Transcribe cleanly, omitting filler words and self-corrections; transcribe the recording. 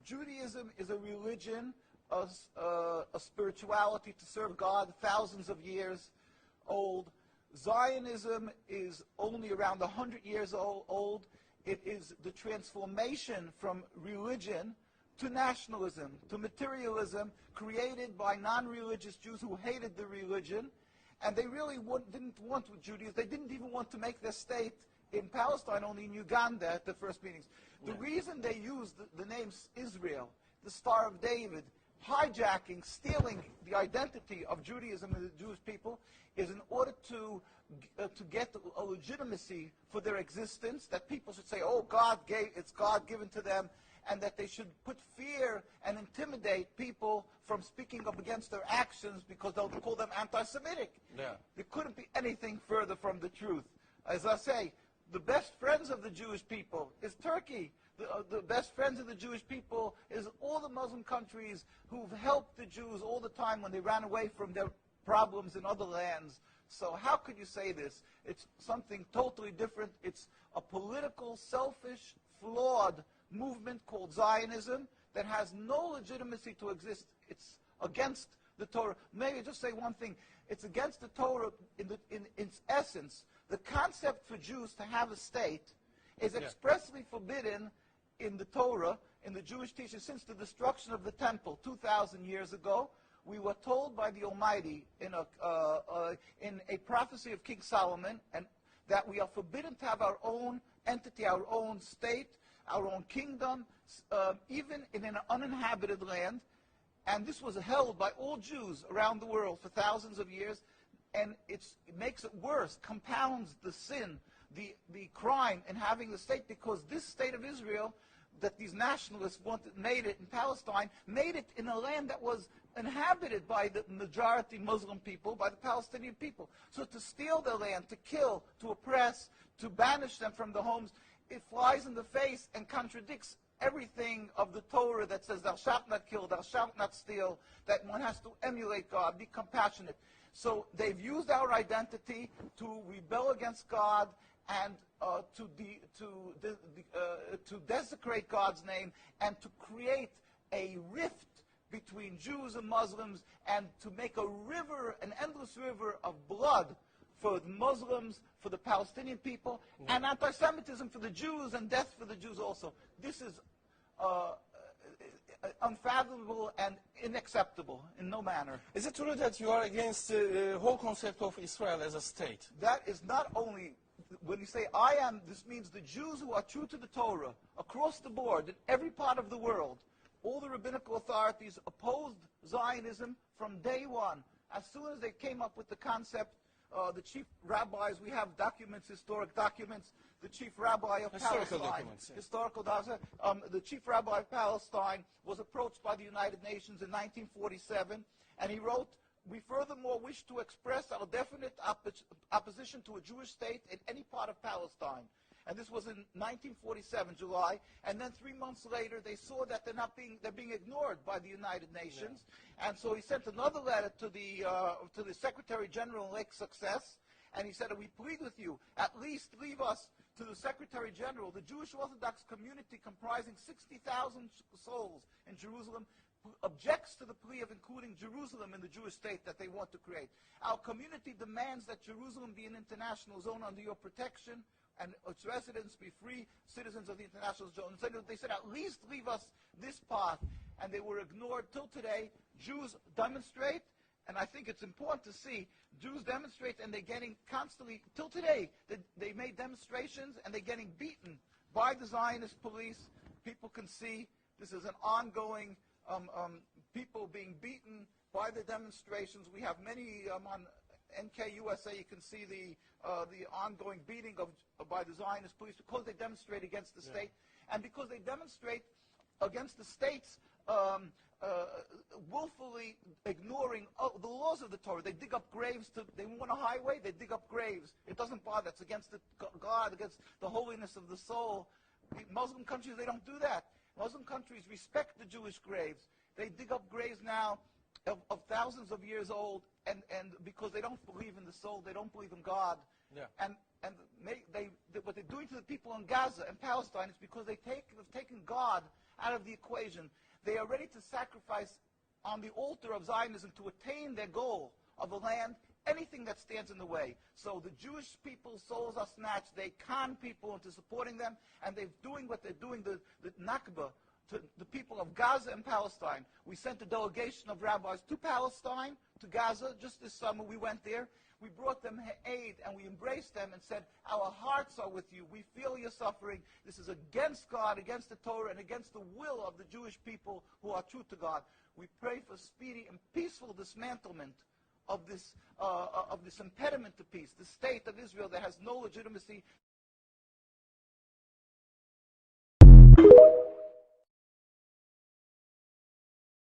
Judaism is a religion, a spirituality to serve God, thousands of years old. Zionism is only around 100 years old. It is the transformation from religion to nationalism, to materialism, created by non-religious Jews who hated the religion, and they really didn't want Judaism. They didn't even want to make their state in Palestine, only in Uganda at the first meetings. The reason they used the name Israel, the Star of David, hijacking, stealing the identity of Judaism and the Jewish people, is in order to get a legitimacy for their existence, that people should say, oh, it's God given to them, and that they should put fear and intimidate people from speaking up against their actions because they'll call them anti-Semitic. Yeah. There couldn't be anything further from the truth. As I say, the best friends of the Jewish people is Turkey. The best friends of the Jewish people is all the Muslim countries who've helped the Jews all the time when they ran away from their problems in other lands. So how could you say this? It's something totally different. It's a political, selfish, flawed movement called Zionism that has no legitimacy to exist. It's against the Torah. Maybe just say one thing. It's against the Torah in its essence. The concept for Jews to have a state is expressly forbidden in the Torah, in the Jewish teaching, since the destruction of the temple 2,000 years ago. We were told by the Almighty in a prophecy of King Solomon, and that we are forbidden to have our own entity, our own state, our own kingdom, even in an uninhabited land. And this was held by all Jews around the world for thousands of years. And it makes it worse, compounds the sin, the crime in having the state, because this state of Israel that these nationalists made it in Palestine, made it in a land that was inhabited by the majority Muslim people, by the Palestinian people. So to steal their land, to kill, to oppress, to banish them from the homes, it flies in the face and contradicts everything of the Torah that says thou shalt not kill, thou shalt not steal, that one has to emulate God, be compassionate. So they've used our identity to rebel against God and to desecrate God's name, and to create a rift between Jews and Muslims, and to make a river, an endless river of blood for the Muslims, for the Palestinian people, and anti-Semitism for the Jews, and death for the Jews also. This is unfathomable and unacceptable in no manner. Is it true that you are against the whole concept of Israel as a state? That is not only, when you say I am, this means the Jews who are true to the Torah, across the board, in every part of the world. All the rabbinical authorities opposed Zionism from day one. As soon as they came up with the concept, the chief rabbis, we have documents, historic documents, the chief rabbi of Historical Palestine, documents, yeah. historical documents, the chief rabbi of Palestine was approached by the United Nations in 1947, and he wrote, "We furthermore wish to express our definite opposition to a Jewish state in any part of Palestine." And this was in 1947, July. And then 3 months later, they saw that they're being ignored by the United Nations. Yeah. And so he sent another letter to the Secretary General in Lake Success, and he said, "We plead with you, at least leave us to the Secretary General. The Jewish Orthodox community, comprising 60,000 souls in Jerusalem, objects to the plea of including Jerusalem in the Jewish state that they want to create. Our community demands that Jerusalem be an international zone under your protection, and its residents be free citizens of the international zone." So they said, at least leave us this part. And they were ignored till today. Jews demonstrate, and I think it's important to see, Jews demonstrate, and they're getting constantly, till today, they made demonstrations, and they're getting beaten by the Zionist police. People can see this is an ongoing, people being beaten by the demonstrations. We have many on NKUSA, you can see the ongoing beating by the Zionist police because they demonstrate against the state, and because they demonstrate against the states willfully ignoring the laws of the Torah. They dig up graves. They want a highway, they dig up graves. It doesn't bother. It's against God, against the holiness of the soul. Muslim countries, they don't do that. Muslim countries respect the Jewish graves. They dig up graves now of thousands of years old, and because they don't believe in the soul, they don't believe in God. Yeah. And what they're doing to the people in Gaza and Palestine is because they've taken God out of the equation. They are ready to sacrifice on the altar of Zionism to attain their goal of a land, anything that stands in the way. So the Jewish people's souls are snatched. They con people into supporting them, and they're doing what they're doing, the Nakba, to the people of Gaza and Palestine. We sent a delegation of rabbis to Palestine, to Gaza, just this summer. We went there. We brought them aid, and we embraced them and said, our hearts are with you. We feel your suffering. This is against God, against the Torah, and against the will of the Jewish people who are true to God. We pray for speedy and peaceful dismantlement of this impediment to peace, the state of Israel that has no legitimacy,